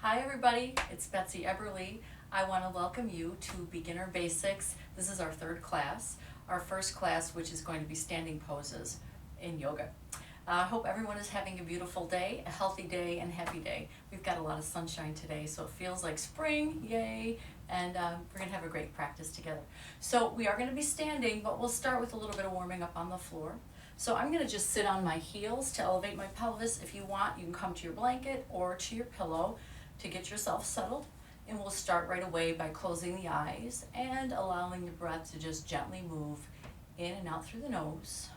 Hi everybody, it's Betsy Eberly. I want to welcome you to Beginner Basics. This is our third class, our first class which is going to be standing poses in yoga. I hope everyone is having a beautiful day, a healthy day, and happy day. We've got a lot of sunshine today, so it feels like spring, yay, and we're going to have a great practice together. So we are going to be standing, but we'll start with a little bit of warming up on the floor. So I'm going to just sit on my heels to elevate my pelvis. If you want, you can come to your blanket or to your pillow to get yourself settled. And we'll start right away by closing the eyes and allowing your breath to just gently move in and out through the nose.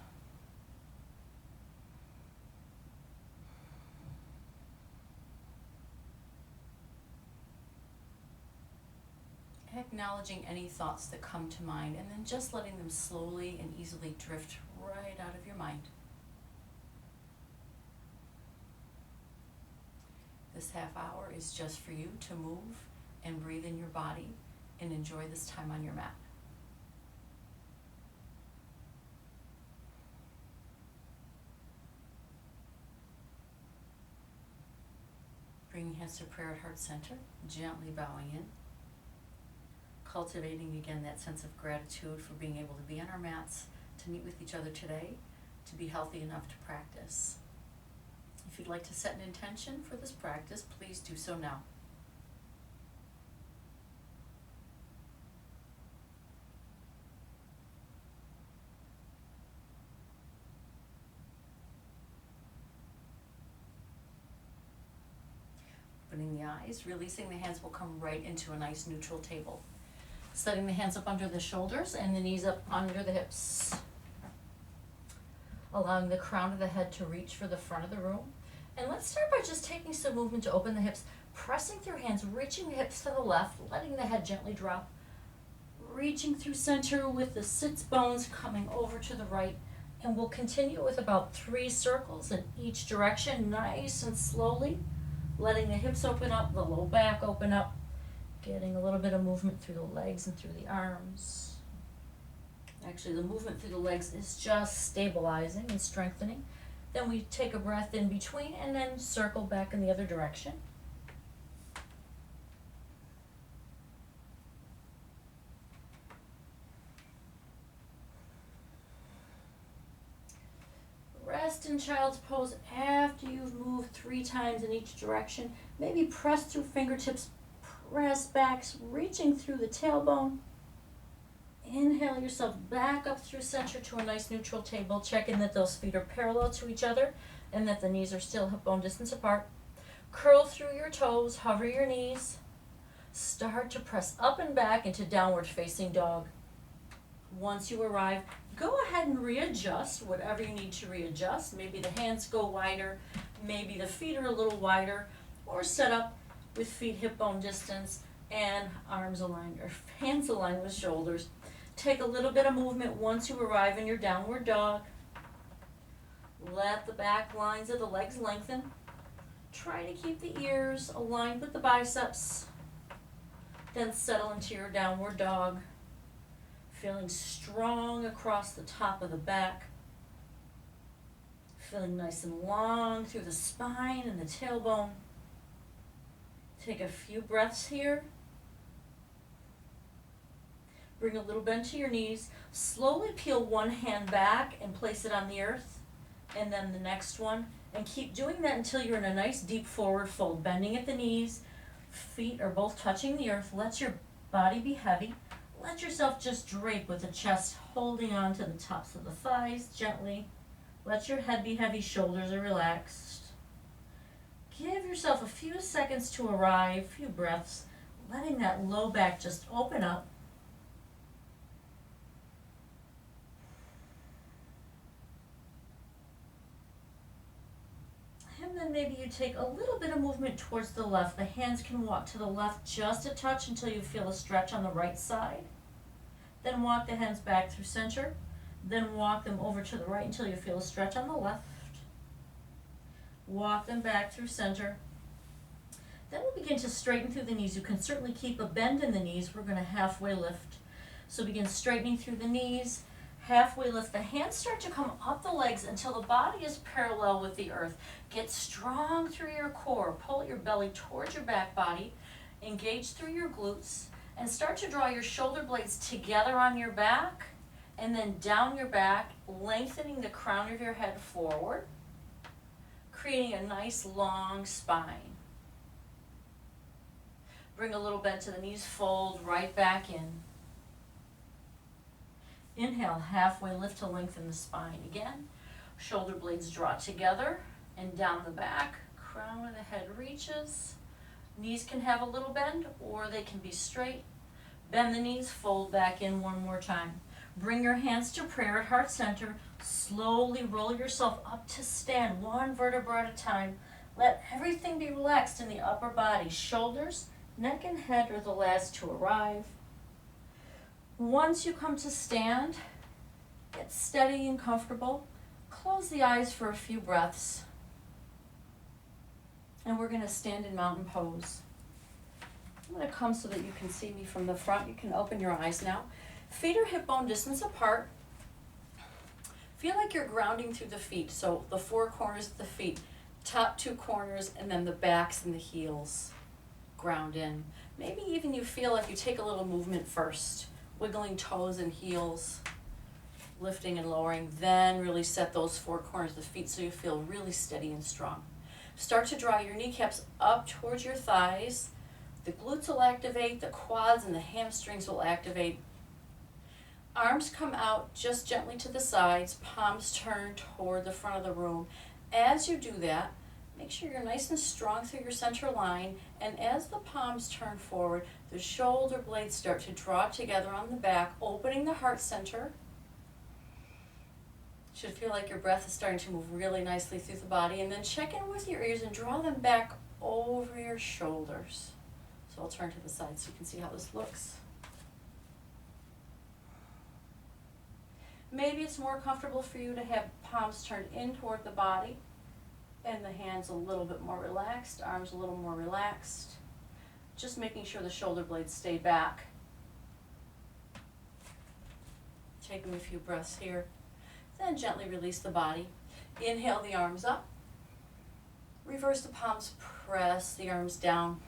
Acknowledging any thoughts that come to mind and then just letting them slowly and easily drift right out of your mind. This half hour is just for you to move and breathe in your body and enjoy this time on your mat. Bringing hands to prayer at heart center, gently bowing in. Cultivating again that sense of gratitude for being able to be on our mats, to meet with each other today, to be healthy enough to practice. If you'd like to set an intention for this practice, please do so now. Opening the eyes, releasing the hands will come right into a nice neutral table. Setting the hands up under the shoulders and the knees up under the hips. Allowing the crown of the head to reach for the front of the room. And let's start by just taking some movement to open the hips, pressing through hands, reaching the hips to the left, letting the head gently drop, reaching through center with the sits bones coming over to the right. And we'll continue with about 3 circles in each direction, nice and slowly, letting the hips open up, the low back open up, getting a little bit of movement through the legs and through the arms. Actually, the movement through the legs is just stabilizing and strengthening. Then we take a breath in between and then circle back in the other direction. Rest in child's pose after you've moved 3 times in each direction. Maybe press through fingertips, press back, reaching through the tailbone. Inhale yourself back up through center to a nice neutral table. Checking that those feet are parallel to each other and that the knees are still hip bone distance apart. Curl through your toes, hover your knees. Start to press up and back into downward facing dog. Once you arrive, go ahead and readjust whatever you need to readjust. Maybe the hands go wider, maybe the feet are a little wider, or set up with feet hip bone distance and arms aligned or hands aligned with shoulders. Take a little bit of movement once you arrive in your downward dog. Let the back lines of the legs lengthen. Try to keep the ears aligned with the biceps. Then settle into your downward dog. Feeling strong across the top of the back. Feeling nice and long through the spine and the tailbone. Take a few breaths here. Bring a little bend to your knees. Slowly peel one hand back and place it on the earth. And then the next one. And keep doing that until you're in a nice deep forward fold. Bending at the knees. Feet are both touching the earth. Let your body be heavy. Let yourself just drape with the chest holding on to the tops of the thighs gently. Let your head be heavy. Shoulders are relaxed. Give yourself a few seconds to arrive. A few breaths. Letting that low back just open up. And then maybe you take a little bit of movement towards the left. The hands can walk to the left just a touch until you feel a stretch on the right side. Then walk the hands back through center. Then walk them over to the right until you feel a stretch on the left. Walk them back through center. Then we'll begin to straighten through the knees. You can certainly keep a bend in the knees. We're going to halfway lift. So begin straightening through the knees. Halfway lift. The hands start to come up the legs until the body is parallel with the earth. Get strong through your core. Pull your belly towards your back body. Engage through your glutes. And start to draw your shoulder blades together on your back and then down your back, lengthening the crown of your head forward, creating a nice long spine. Bring a little bend to the knees, fold right back in. Inhale, halfway lift to lengthen the spine again. Shoulder blades draw together and down the back. Crown of the head reaches. Knees can have a little bend or they can be straight. Bend the knees, fold back in one more time. Bring your hands to prayer at heart center. Slowly roll yourself up to stand, one vertebra at a time. Let everything be relaxed in the upper body. Shoulders, neck, and head are the last to arrive. Once you come to stand, get steady and comfortable. Close the eyes for a few breaths. And we're going to stand in mountain pose. I'm going to come so that you can see me from the front. You can open your eyes now. Feet are hip bone distance apart. Feel like you're grounding through the feet. So the four corners of the feet, top two corners, and then the backs and the heels ground in. Maybe even you feel like you take a little movement first, wiggling toes and heels, lifting and lowering, then really set those four corners of the feet so you feel really steady and strong. Start to draw your kneecaps up towards your thighs. The glutes will activate, the quads and the hamstrings will activate. Arms come out just gently to the sides, palms turn toward the front of the room. As you do that, make sure you're nice and strong through your center line, and as the palms turn forward, the shoulder blades start to draw together on the back, opening the heart center. Should feel like your breath is starting to move really nicely through the body, and then check in with your ears and draw them back over your shoulders. So I'll turn to the side so you can see how this looks. Maybe it's more comfortable for you to have palms turned in toward the body and the hands a little bit more relaxed, arms a little more relaxed. Just making sure the shoulder blades stay back. Taking a few breaths here. Then gently release the body. Inhale the arms up. Reverse the palms, press the arms down.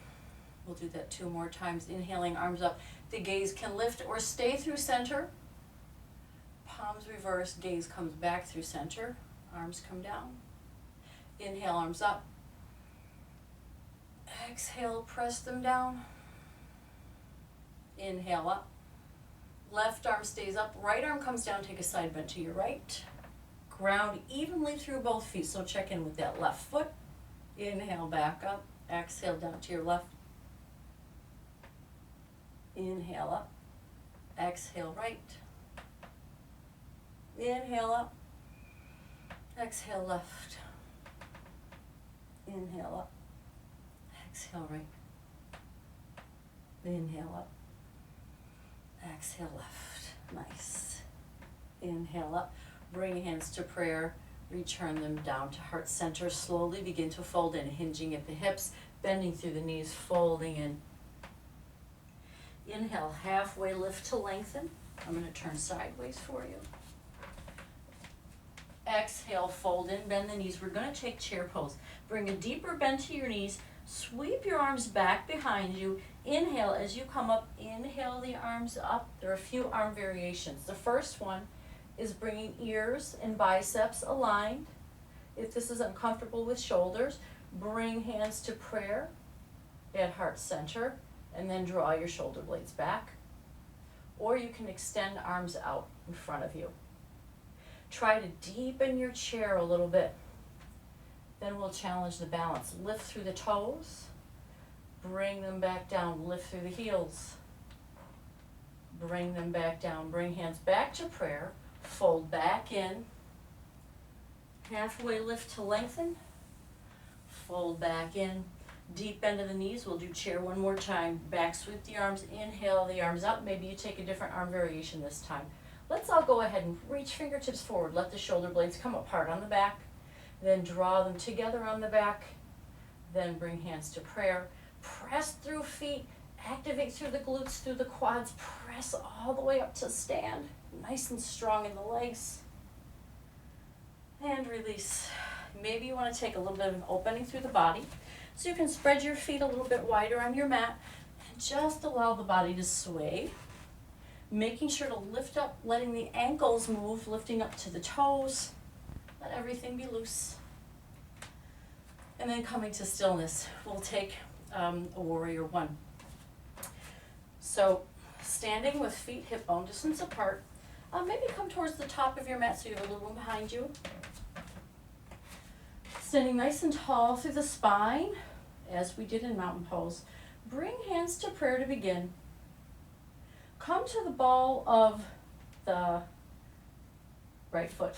We'll do that 2 more times. Inhaling, arms up. The gaze can lift or stay through center. Palms reverse, gaze comes back through center. Arms come down. Inhale, arms up. Exhale, press them down. Inhale up. Left arm stays up, right arm comes down, take a side bend to your right. Ground evenly through both feet, so check in with that left foot. Inhale, back up. Exhale, down to your left. Inhale up. Exhale, right. Inhale up. Exhale, left. Inhale up. Exhale, right. Inhale up. Exhale, left. Nice. Inhale up. Bring hands to prayer. Return them down to heart center. Slowly begin to fold in, hinging at the hips, bending through the knees, folding in. Inhale, halfway lift to lengthen. I'm going to turn sideways for you. Exhale, fold in, bend the knees. We're going to take chair pose. Bring a deeper bend to your knees. Sweep your arms back behind you. Inhale as you come up. Inhale the arms up. There are a few arm variations. The first one is bringing ears and biceps aligned. If this is uncomfortable with shoulders, bring hands to prayer at heart center and then draw your shoulder blades back. Or you can extend arms out in front of you. Try to deepen your chair a little bit. Then we'll challenge the balance. Lift through the toes. Bring them back down. Lift through the heels. Bring them back down. Bring hands back to prayer. Fold back in. Halfway lift to lengthen. Fold back in. Deep bend of the knees. We'll do chair one more time. Back sweep the arms. Inhale the arms up. Maybe you take a different arm variation this time. Let's all go ahead and reach fingertips forward. Let the shoulder blades come apart on the back. Then draw them together on the back. Then bring hands to prayer. Press through feet. Activate through the glutes, through the quads, press all the way up to stand. Nice and strong in the legs. And release. Maybe you want to take a little bit of an opening through the body. So you can spread your feet a little bit wider on your mat and just allow the body to sway. Making sure to lift up, letting the ankles move, lifting up to the toes. Let everything be loose. And then coming to stillness, we'll take a warrior one. So standing with feet hip bone distance apart, maybe come towards the top of your mat so you have a little room behind you. Standing nice and tall through the spine, as we did in mountain pose. Bring hands to prayer to begin. Come to the ball of the right foot.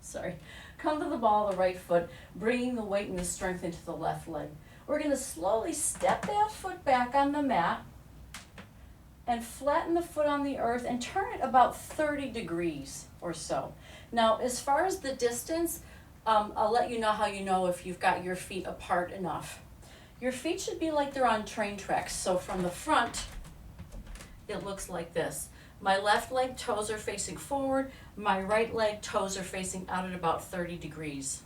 Sorry. Come to the ball of the right foot, bringing the weight and the strength into the left leg. We're going to slowly step that foot back on the mat and flatten the foot on the earth and turn it about 30 degrees or so. Now, as far as the distance, I'll let you know how you know if you've got your feet apart enough. Your feet should be like they're on train tracks. So from the front, it looks like this. My left leg toes are facing forward. My right leg toes are facing out at about 30 degrees.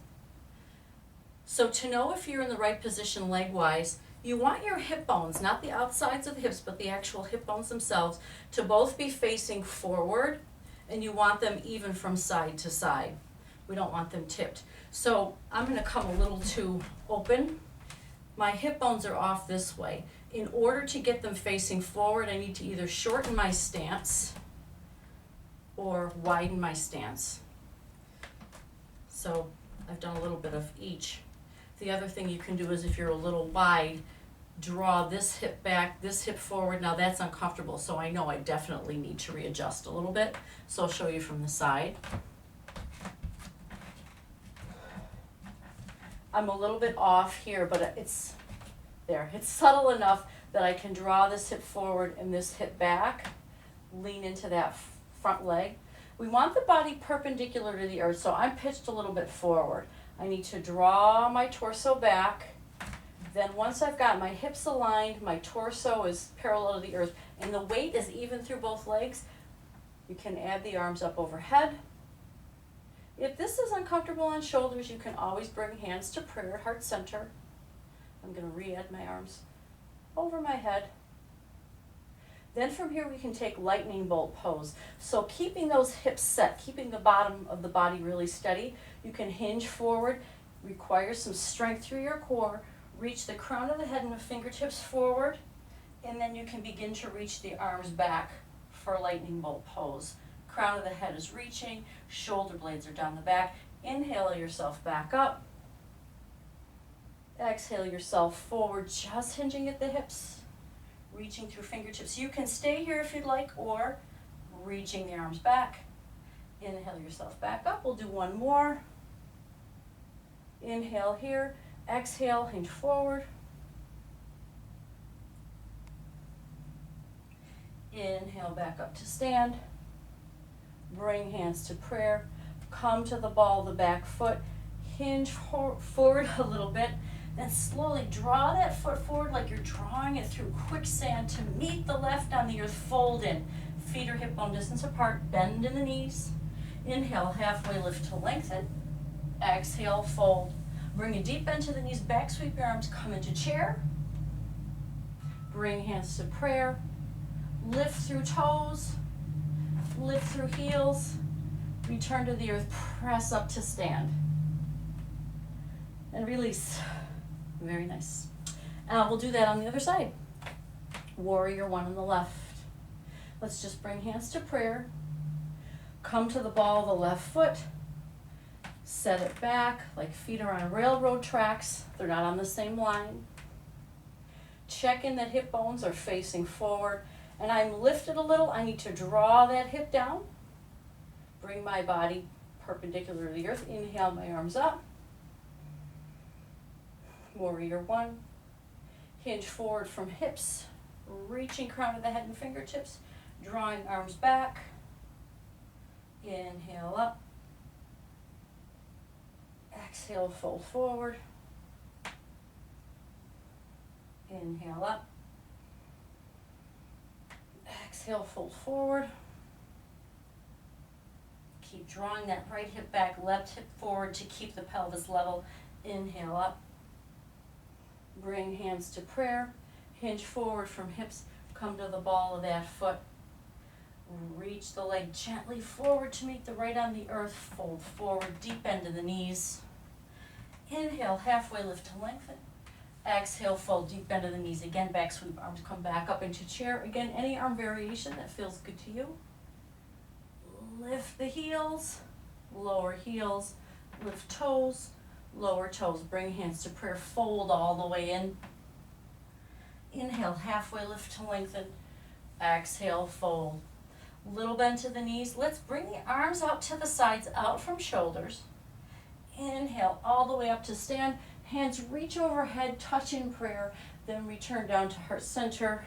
So to know if you're in the right position leg-wise, you want your hip bones, not the outsides of the hips, but the actual hip bones themselves, to both be facing forward, and you want them even from side to side. We don't want them tipped. So I'm going to come a little too open. My hip bones are off this way. In order to get them facing forward, I need to either shorten my stance or widen my stance. So I've done a little bit of each. The other thing you can do is if you're a little wide, draw this hip back, this hip forward. Now that's uncomfortable, so I know I definitely need to readjust a little bit. So I'll show you from the side. I'm a little bit off here, but it's there. It's subtle enough that I can draw this hip forward and this hip back, lean into that front leg. We want the body perpendicular to the earth, so I'm pitched a little bit forward. I need to draw my torso back. Then once I've got my hips aligned, my torso is parallel to the earth, and the weight is even through both legs, you can add the arms up overhead. If this is uncomfortable on shoulders, you can always bring hands to prayer, heart center. I'm going to re-add my arms over my head. Then from here we can take lightning bolt pose. So keeping those hips set, keeping the bottom of the body really steady, you can hinge forward, require some strength through your core, reach the crown of the head and the fingertips forward, and then you can begin to reach the arms back for lightning bolt pose. Crown of the head is reaching, shoulder blades are down the back. Inhale yourself back up. Exhale yourself forward, just hinging at the hips, reaching through fingertips. You can stay here if you'd like, or reaching the arms back. Inhale yourself back up. We'll do one more. Inhale here, exhale, hinge forward. Inhale back up to stand. Bring hands to prayer. Come to the ball of the back foot. Hinge forward a little bit. Then slowly draw that foot forward like you're drawing it through quicksand to meet the left on the earth. Fold in. Feet are hip bone distance apart. Bend in the knees. Inhale, halfway lift to lengthen. Exhale, fold. Bring a deep bend to the knees. Back sweep your arms. Come into chair. Bring hands to prayer. Lift through toes. Lift through heels. Return to the earth. Press up to stand. And release. Very nice. We'll do that on the other side. Warrior one on the left. Let's just bring hands to prayer. Come to the ball of the left foot. Set it back like feet are on railroad tracks. They're not on the same line. Check in that hip bones are facing forward. And I'm lifted a little. I need to draw that hip down. Bring my body perpendicular to the earth. Inhale, my arms up. Warrior one. Hinge forward from hips. Reaching crown of the head and fingertips. Drawing arms back. Inhale up. Exhale, fold forward. Inhale up. Exhale, fold forward. Keep drawing that right hip back, left hip forward to keep the pelvis level. Inhale up. Bring hands to prayer. Hinge forward from hips. Come to the ball of that foot. Reach the leg gently forward to meet the right on the earth. Fold forward, deep bend in the knees. Inhale, halfway lift to lengthen. Exhale, fold, deep bend in the knees. Again, back sweep, arms come back up into chair. Again, any arm variation that feels good to you. Lift the heels, lower heels, lift toes, lower toes. Bring hands to prayer, fold all the way in. Inhale, halfway lift to lengthen. Exhale, fold. Little bend to the knees. Let's bring the arms out to the sides, out from shoulders. Inhale, all the way up to stand. Hands reach overhead, touch in prayer. Then return down to heart center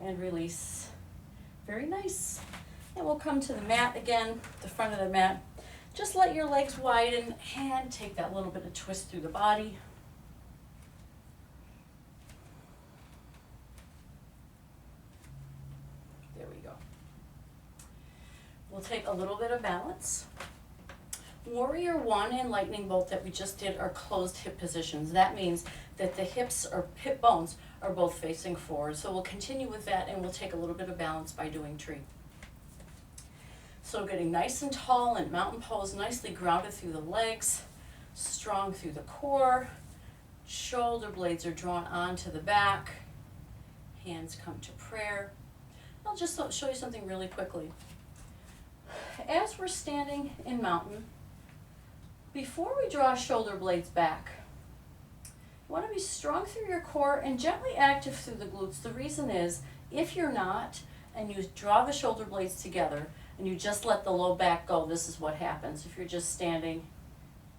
and release. Very nice. And we'll come to the mat again, the front of the mat. Just let your legs widen and take that little bit of twist through the body. There we go. We'll take a little bit of balance. Warrior One and Lightning Bolt that we just did are closed hip positions. That means that the hips or hip bones are both facing forward. So we'll continue with that and we'll take a little bit of balance by doing tree. So getting nice and tall in mountain pose, nicely grounded through the legs, strong through the core. Shoulder blades are drawn onto the back. Hands come to prayer. I'll just show you something really quickly. As we're standing in mountain, before we draw shoulder blades back, you want to be strong through your core and gently active through the glutes. The reason is, if you're not, and you draw the shoulder blades together, and you just let the low back go, this is what happens. If you're just standing,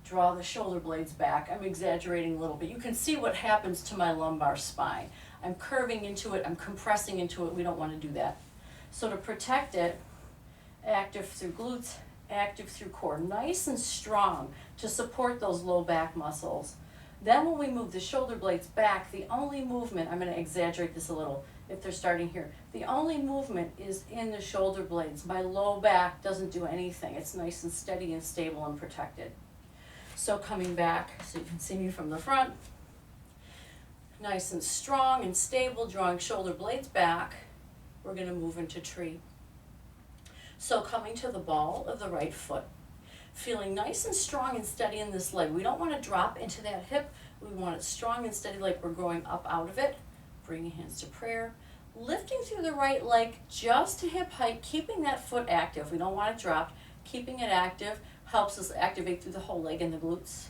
draw the shoulder blades back. I'm exaggerating a little bit. You can see what happens to my lumbar spine. I'm curving into it, I'm compressing into it. We don't want to do that. So to protect it, active through glutes, active through core, nice and strong to support those low back muscles. Then when we move the shoulder blades back, the only movement, I'm going to exaggerate this a little if they're starting here, the only movement is in the shoulder blades. My low back doesn't do anything. It's nice and steady and stable and protected. So coming back, so you can see me from the front, nice and strong and stable, drawing shoulder blades back, we're going to move into tree. So coming to the ball of the right foot, feeling nice and strong and steady in this leg. We don't want to drop into that hip. We want it strong and steady like we're growing up out of it. Bring your hands to prayer. Lifting through the right leg just to hip height, keeping that foot active. We don't want it dropped. Keeping it active helps us activate through the whole leg and the glutes.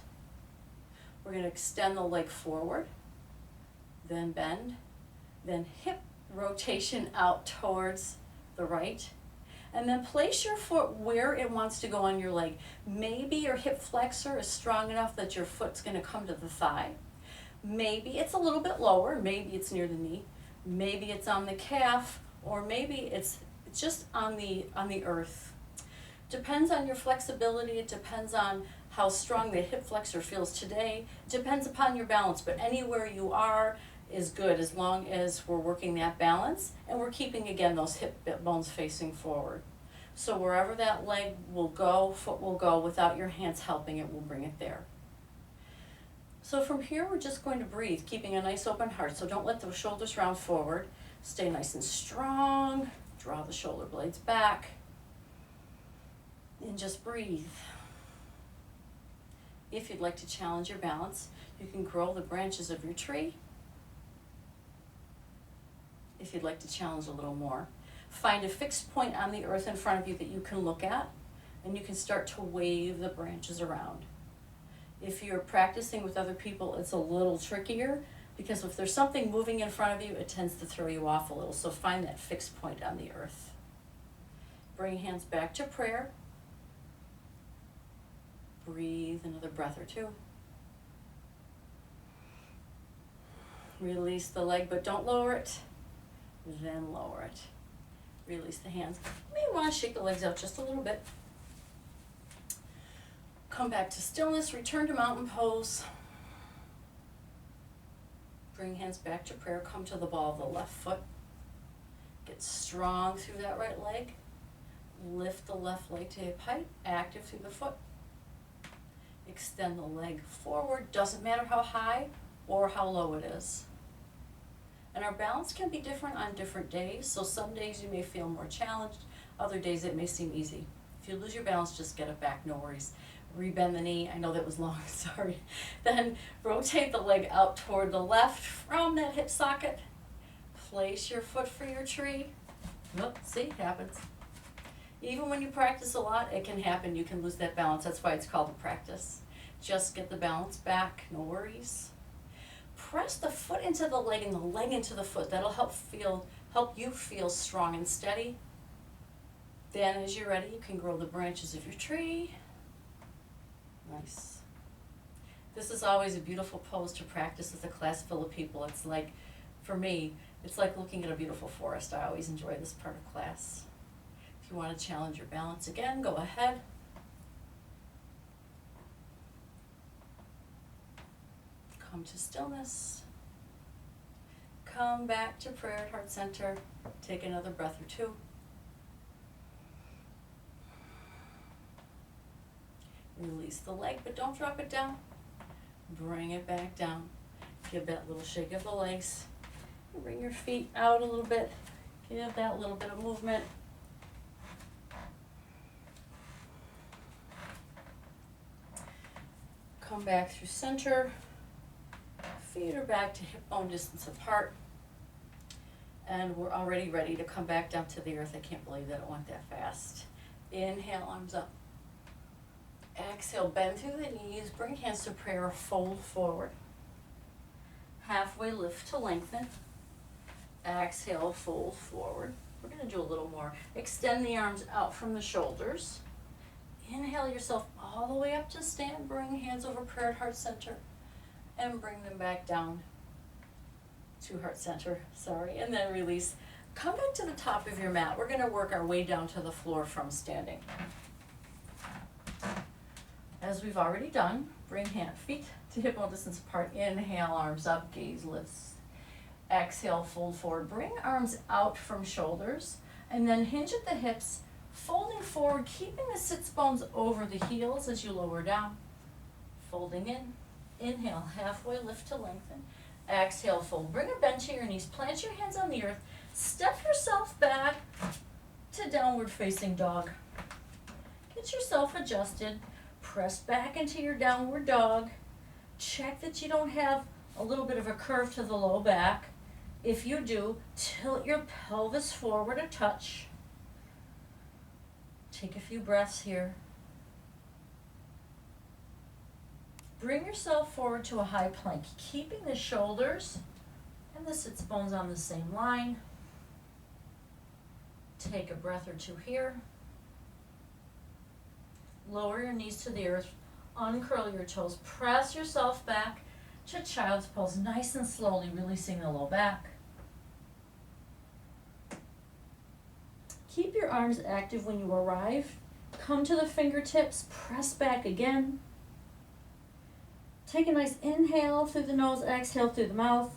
We're going to extend the leg forward, then bend, then hip rotation out towards the right. And then place your foot where it wants to go on your leg. Maybe your hip flexor is strong enough that your foot's going to come to the thigh. Maybe it's a little bit lower. Maybe it's near the knee. Maybe it's on the calf, or maybe it's just on the earth. Depends on your flexibility. It depends on how strong the hip flexor feels today. It depends upon your balance, but anywhere you are is good as long as we're working that balance and we're keeping, again, those hip bones facing forward. So wherever that leg will go, foot will go, without your hands helping it, we'll bring it there. So from here, we're just going to breathe, keeping a nice open heart. So don't let the shoulders round forward. Stay nice and strong. Draw the shoulder blades back. And just breathe. If you'd like to challenge your balance, you can grow the branches of your tree. If you'd like to challenge a little more, find a fixed point on the earth in front of you that you can look at, and you can start to wave the branches around. If you're practicing with other people, it's a little trickier, because if there's something moving in front of you, it tends to throw you off a little. So find that fixed point on the earth. Bring hands back to prayer. Breathe another breath or two. Release the leg, but don't lower it. Then lower it. Release the hands. You may want to shake the legs out just a little bit. Come back to stillness, return to mountain pose. Bring hands back to prayer, come to the ball of the left foot. Get strong through that right leg. Lift the left leg to hip height, active through the foot. Extend the leg forward, doesn't matter how high or how low it is. And our balance can be different on different days, so some days you may feel more challenged, other days it may seem easy. If you lose your balance, just get it back, no worries. Rebend the knee, I know that was long, sorry. Then rotate the leg out toward the left from that hip socket. Place your foot for your tree. Look, see, it happens. Even when you practice a lot, it can happen. You can lose that balance. That's why it's called a practice. Just get the balance back, no worries. Press the foot into the leg and the leg into the foot. That'll help you feel strong and steady. Then as you're ready, you can grow the branches of your tree. Nice. This is always a beautiful pose to practice with a class full of people. It's like, for me, it's like looking at a beautiful forest. I always enjoy this part of class. If you want to challenge your balance again, go ahead. Come to stillness. Come back to prayer at heart center. Take another breath or two. Release the leg, but don't drop it down. Bring it back down. Give that little shake of the legs. Bring your feet out a little bit. Give that little bit of movement. Come back through center. Feet are back to hip bone distance apart. And we're already ready to come back down to the earth. I can't believe that it went that fast. Inhale, arms up. Exhale, bend through the knees. Bring hands to prayer, fold forward. Halfway lift to lengthen. Exhale, fold forward. We're going to do a little more. Extend the arms out from the shoulders. Inhale yourself all the way up to stand. Bring hands over prayer at heart center. And bring them back down to heart center. Sorry. And then release. Come back to the top of your mat. We're going to work our way down to the floor from standing. As we've already done, bring feet to hip bone distance apart. Inhale, arms up, gaze lifts. Exhale, fold forward. Bring arms out from shoulders, and then hinge at the hips, folding forward, keeping the sits bones over the heels as you lower down. Folding in. Inhale, halfway lift to lengthen. Exhale, fold. Bring a bend to your knees. Plant your hands on the earth. Step yourself back to downward facing dog. Get yourself adjusted. Press back into your downward dog. Check that you don't have a little bit of a curve to the low back. If you do, tilt your pelvis forward a touch. Take a few breaths here. Bring yourself forward to a high plank, keeping the shoulders and the sits bones on the same line. Take a breath or two here. Lower your knees to the earth, uncurl your toes, press yourself back to child's pose, nice and slowly releasing the low back. Keep your arms active when you arrive. Come to the fingertips, press back again. Take a nice inhale through the nose, exhale through the mouth.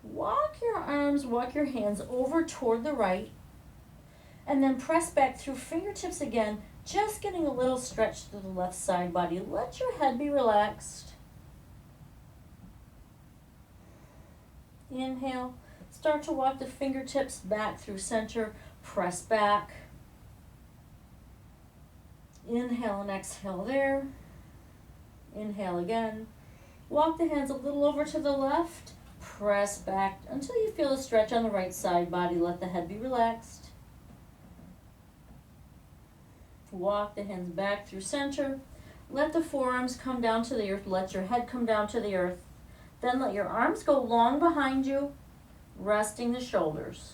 Walk your arms, walk your hands over toward the right, and then press back through fingertips again, just getting a little stretch through the left side body. Let your head be relaxed. Inhale. Start to walk the fingertips back through center. Press back. Inhale and exhale there. Inhale again. Walk the hands a little over to the left. Press back until you feel a stretch on the right side body. Let the head be relaxed. Walk the hands back through center. Let the forearms come down to the earth. Let your head come down to the earth. Then let your arms go long behind you, resting the shoulders.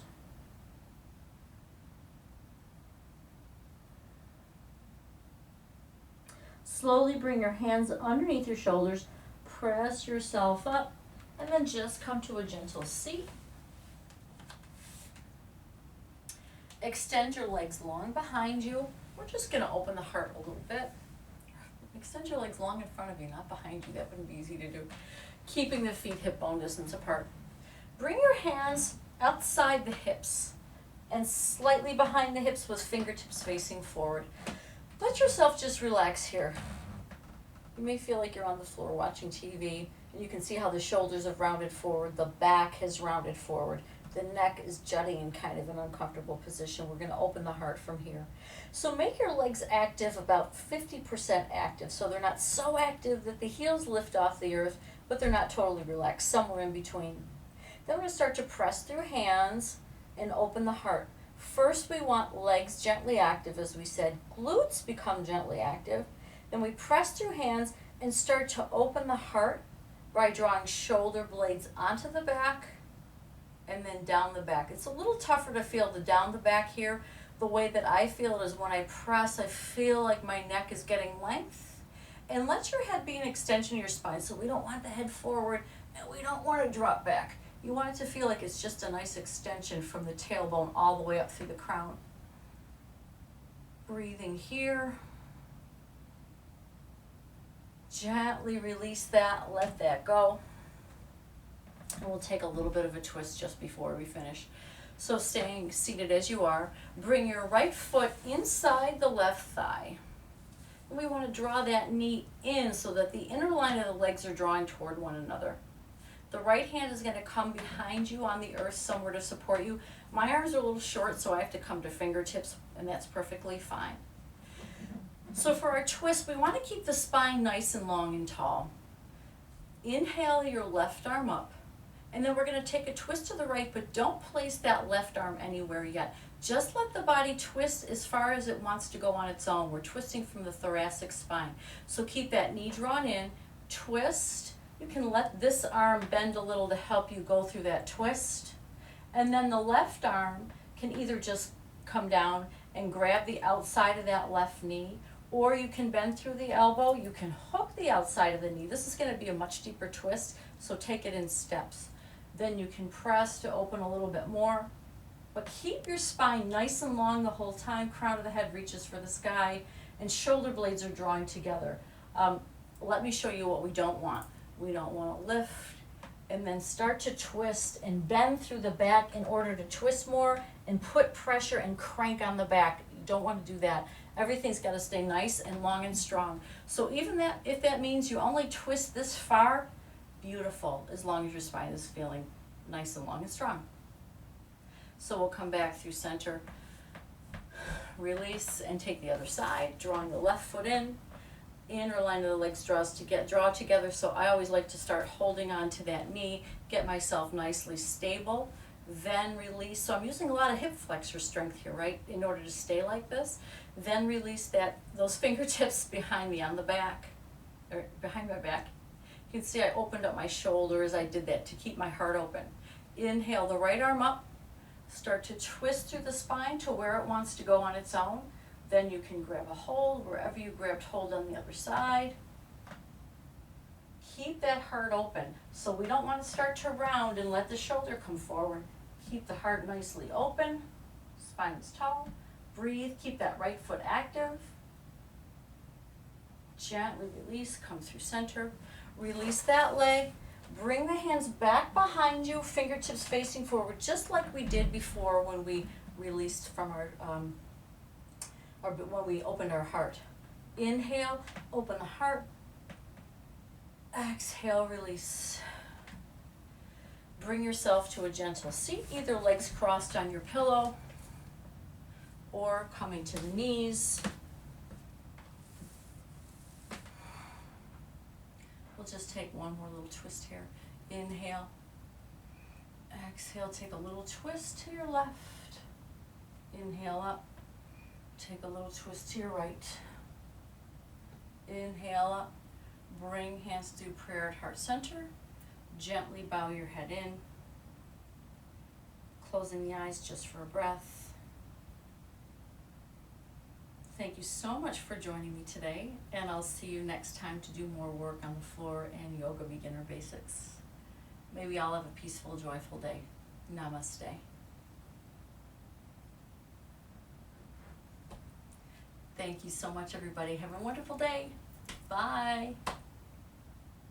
Slowly bring your hands underneath your shoulders. Press yourself up, and then just come to a gentle seat. Extend your legs long behind you. We're just going to open the heart a little bit. Extend your legs long in front of you, not behind you. That wouldn't be easy to do. Keeping the feet hip bone distance apart. Bring your hands outside the hips and slightly behind the hips with fingertips facing forward. Let yourself just relax here. You may feel like you're on the floor watching TV, and you can see how the shoulders have rounded forward, the back has rounded forward, the neck is jutting in kind of an uncomfortable position. We're going to open the heart from here. So make your legs active, about 50% active, so they're not so active that the heels lift off the earth, but they're not totally relaxed, somewhere in between. Then we're going to start to press through hands and open the heart. First we want legs gently active, as we said. Glutes become gently active. Then we press through hands and start to open the heart by drawing shoulder blades onto the back and then down the back. It's a little tougher to feel the down the back here. The way that I feel it is when I press, I feel like my neck is getting length. And let your head be an extension of your spine. So we don't want the head forward and we don't want to drop back. You want it to feel like it's just a nice extension from the tailbone all the way up through the crown. Breathing here. Gently release that, let that go. And we'll take a little bit of a twist just before we finish. So staying seated as you are, bring your right foot inside the left thigh. And we want to draw that knee in so that the inner line of the legs are drawing toward one another. The right hand is going to come behind you on the earth somewhere to support you. My arms are a little short, so I have to come to fingertips, and that's perfectly fine. So for our twist, we want to keep the spine nice and long and tall. Inhale your left arm up, and then we're going to take a twist to the right, but don't place that left arm anywhere yet. Just let the body twist as far as it wants to go on its own. We're twisting from the thoracic spine. So keep that knee drawn in, twist. You can let this arm bend a little to help you go through that twist. And then the left arm can either just come down and grab the outside of that left knee, or you can bend through the elbow. You can hook the outside of the knee. This is going to be a much deeper twist, so take it in steps. Then you can press to open a little bit more, but keep your spine nice and long the whole time. Crown of the head reaches for the sky, and shoulder blades are drawing together. Let me show you what we don't want. We don't want to lift and then start to twist and bend through the back in order to twist more and put pressure and crank on the back. You don't want to do that. Everything's got to stay nice and long and strong. So even that, if that means you only twist this far, beautiful, as long as your spine is feeling nice and long and strong. So we'll come back through center, release, and take the other side, drawing the left foot in. Inner line of the legs draw together, so I always like to start holding on to that knee, get myself nicely stable, then release. So I'm using a lot of hip flexor strength here, right, in order to stay like this. Then release those fingertips behind me on the back, or behind my back. You can see I opened up my shoulder as I did that to keep my heart open. Inhale the right arm up, start to twist through the spine to where it wants to go on its own. Then you can grab a hold wherever you grabbed hold on the other side. Keep that heart open. So we don't want to start to round and let the shoulder come forward. Keep the heart nicely open. Spine is tall. Breathe. Keep that right foot active. Gently release. Come through center. Release that leg. Bring the hands back behind you. Fingertips facing forward, just like we did before when we released from our or when we opened our heart. Inhale, open the heart. Exhale, release. Bring yourself to a gentle seat, either legs crossed on your pillow or coming to the knees. We'll just take one more little twist here. Inhale. Exhale, take a little twist to your left. Inhale up. Take a little twist to your right. Inhale up. Bring hands through prayer at heart center. Gently bow your head in. Closing the eyes just for a breath. Thank you so much for joining me today, and I'll see you next time to do more work on the floor and yoga beginner basics. May we all have a peaceful, joyful day. Namaste. Thank you so much, everybody. Have a wonderful day. Bye.